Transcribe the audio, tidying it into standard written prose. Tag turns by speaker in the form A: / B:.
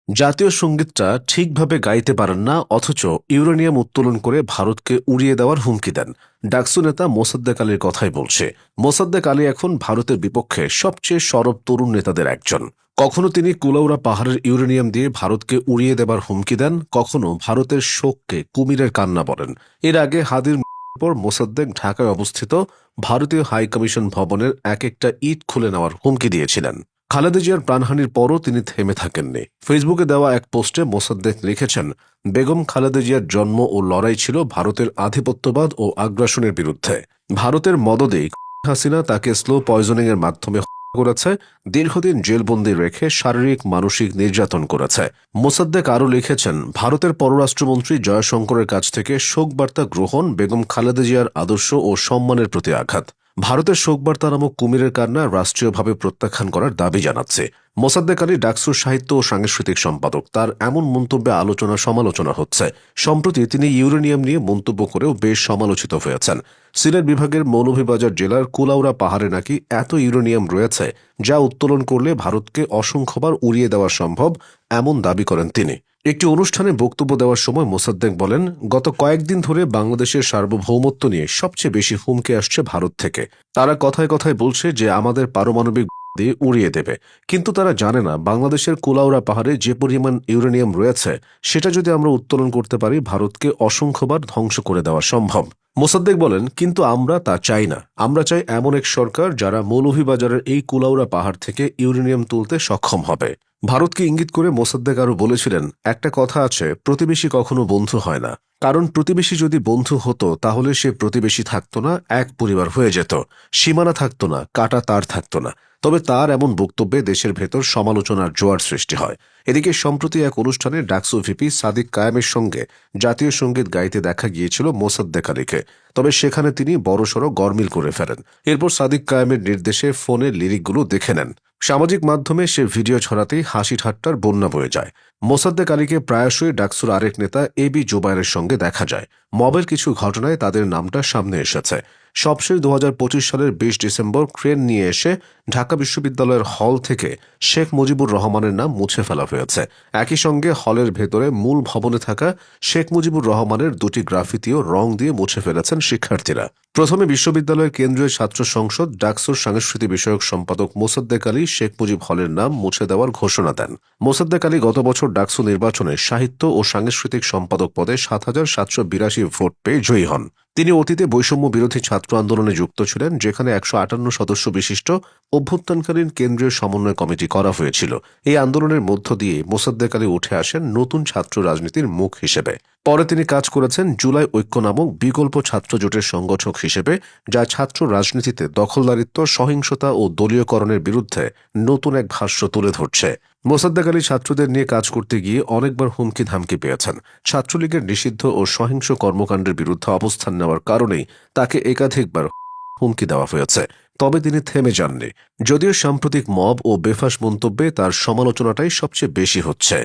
A: জাতীয় সঙ্গীতটা ঠিকভাবে গাইতে পারেন না, অথচ ইউরেনিয়াম উত্তোলন করে ভারতকে উড়িয়ে দেওয়ার হুমকি দেন। ডাকসু নেতা মোসাদ্দেক আলীর কথাই বলছে। মোসাদ্দেক আলী এখন ভারতের বিপক্ষে সবচেয়ে সরব তরুণ নেতাদের একজন। কখনো তিনি কুলাউড়া পাহাড়ের ইউরেনিয়াম দিয়ে ভারতকে উড়িয়ে দেবার হুমকি দেন, কখনো ভারতের শোককে কুমিরের কান্না বলেন। এর আগে হাদির মৃত্যুর পর মোসাদ্দেক ঢাকায় অবস্থিত ভারতীয় হাইকমিশন ভবনের এক একটা ইট খুলে নেওয়ার হুমকি দিয়েছিলেন। খালেদা জিয়ার প্রাণহানির পরও তিনি থেমে থাকেননি। ফেসবুকে দেওয়া এক পোস্টে মোসাদ্দেক লিখেছেন, বেগম খালেদা জিয়ার জন্ম ও লড়াই ছিল ভারতের আধিপত্যবাদ ও আগ্রাসনের বিরুদ্ধে। ভারতের মদদেই হাসিনা তাকে স্লো পয়জনিং এর মাধ্যমে হত্যা করেছে, দীর্ঘদিন জেলবন্দি রেখে শারীরিক মানসিক নির্যাতন করেছে। মোসাদ্দেক আরও লিখেছেন, ভারতের পররাষ্ট্রমন্ত্রী জয়শঙ্করের কাছ থেকে শোকবার্তা গ্রহণ বেগম খালেদা জিয়ার আদর্শ ও সম্মানের প্রতি আঘাত। ভারতের শোকবার্তা নামক কুমিরের কান্না রাষ্ট্রীয়ভাবে প্রত্যাখ্যান করার দাবি জানাচ্ছে। মোসাদ্দেক আলী ডাকসুর সাহিত্য ও সাংস্কৃতিক সম্পাদক। তার এমন মন্তব্যে আলোচনা সমালোচনা হচ্ছে। সম্প্রতি তিনি ইউরেনিয়াম নিয়ে মন্তব্য করেও বেশ সমালোচিত হয়েছেন। সিলেট বিভাগের মৌলভীবাজার জেলার কুলাউড়া পাহাড়ে নাকি এত ইউরেনিয়াম রয়েছে যা উত্তোলন করলে ভারতকে অসংখ্যবার উড়িয়ে দেওয়া সম্ভব, এমন দাবি করেন তিনি। একটি অনুষ্ঠানে বক্তব্য দেওয়ার সময় মোসাদ্দেক বলেন, গত কয়েকদিন ধরে বাংলাদেশের সার্বভৌমত্ব নিয়ে সবচেয়ে বেশি হুমকি আসছে ভারত থেকে। তারা কথায় কথায় বলছে যে আমাদের পারমাণবিক দিয়ে উড়িয়ে দেবে, কিন্তু তারা জানে না বাংলাদেশের কুলাউড়া পাহাড়ে যে পরিমাণ ইউরেনিয়াম রয়েছে সেটা যদি আমরা উত্তোলন করতে পারি ভারতকে অসংখ্যবার ধ্বংস করে দেওয়া সম্ভব। মোসাদ্দেক বলেন, কিন্তু আমরা তা চাই না। আমরা চাই এমন এক সরকার যারা মৌলভীবাজারের এই কুলাউড়া পাহাড় থেকে ইউরেনিয়াম তুলতে সক্ষম হবে। ভারতকে ইঙ্গিত করে মোসাদ্দেক আরও বলেছিলেন, একটা কথা আছে, প্রতিবেশী কখনো বন্ধু হয় না। কারণ প্রতিবেশী যদি বন্ধু হতো তাহলে সে প্রতিবেশী থাকতো না, এক পরিবার হয়ে যেত। সীমানা থাকতো না, কাটা তার থাকতো না। তবে তার এমন বক্তব্যে দেশের ভেতর সমালোচনার জোয়ার সৃষ্টি হয়। এদিকে সম্প্রতি এক অনুষ্ঠানে ডাকসু ভিপি সাদিক কায়েমের সঙ্গে জাতীয় সঙ্গীত গাইতে দেখা গিয়েছিল মোসাদ্দেক আলীকে। তবে সেখানে তিনি বড়সড় গরমিল করে ফেলেন। এরপর সাদিক কায়েমের নির্দেশে ফোনের লিরিকগুলো দেখে নেন। সামাজিক মাধ্যমে সে ভিডিও ছড়াতেই হাসি ঠাট্টার বন্যা বয়ে যায়। মোসাদ্দেক আলীকে প্রায়শই ডাকসুর আরেক নেতা এবি জোবায়েরের সঙ্গে দেখা যায়। মবের কিছু ঘটনায় তাদের নামটা সামনে এসেছে। সবশেষ 2025 সালের 20 ডিসেম্বর ক্রেন নিয়ে এসে ঢাকা বিশ্ববিদ্যালয়ের হল থেকে শেখ মুজিবুর রহমানের নাম মুছে ফেলা হয়েছে। একই সঙ্গে হলের ভেতরে মূল ভবনে থাকা শেখ মুজিবুর রহমানের দুটি গ্রাফিতিও রং দিয়ে মুছে ফেলেছেন শিক্ষার্থীরা। প্রথমে বিশ্ববিদ্যালয়ের কেন্দ্রীয় ছাত্র সংসদ ডাকসুর সাংস্কৃতিক বিষয়ক সম্পাদক মোসাদ্দেক আলী শেখ মুজিব হলের নাম মুছে দেওয়ার ঘোষণা দেন। মোসাদ্দেক আলী গত বছর ডাকসু নির্বাচনে সাহিত্য ও সাংস্কৃতিক সম্পাদক পদে 7,782 ভোট পেয়ে জয়ী হন। তিনি অতীতে বৈষম্য বিরোধী ছাত্র আন্দোলনে যুক্ত ছিলেন, যেখানে 158 সদস্য বিশিষ্ট অভ্যুত্থানকালীন কেন্দ্রীয় সমন্বয় কমিটি করা হয়েছিল। এই আন্দোলনের মধ্য দিয়ে মোসাদ্দেক আলী উঠে আসেন নতুন ছাত্র রাজনীতির মুখ হিসেবে। পরে তিনি কাজ করেছেন জুলাই ঐক্য নামক বিকল্প ছাত্র জোটের সংগঠক হিসেবে, যা ছাত্র রাজনীতিতে দখলদারিত্ব, সহিংসতা ও দলীয়করণের বিরুদ্ধে নতুন এক ভাষ্য তুলে ধরছে। মোসাদ্দেক আলী ছাত্রদের নিয়ে কাজ করতে গিয়ে অনেকবার হুমকি ধামকি পেয়েছেন। ছাত্রলীগের নিষিদ্ধ ও সহিংস কর্মকাণ্ডের বিরুদ্ধে অবস্থান নেওয়ার কারণেই তাকে একাধিকবার হুমকি দেওয়া হয়েছে। তবে তিনি থেমে যাননি, যদিও সাম্প্রতিক মব ও বেফাঁস মন্তব্যে তার সমালোচনাটাই সবচেয়ে বেশি হচ্ছে।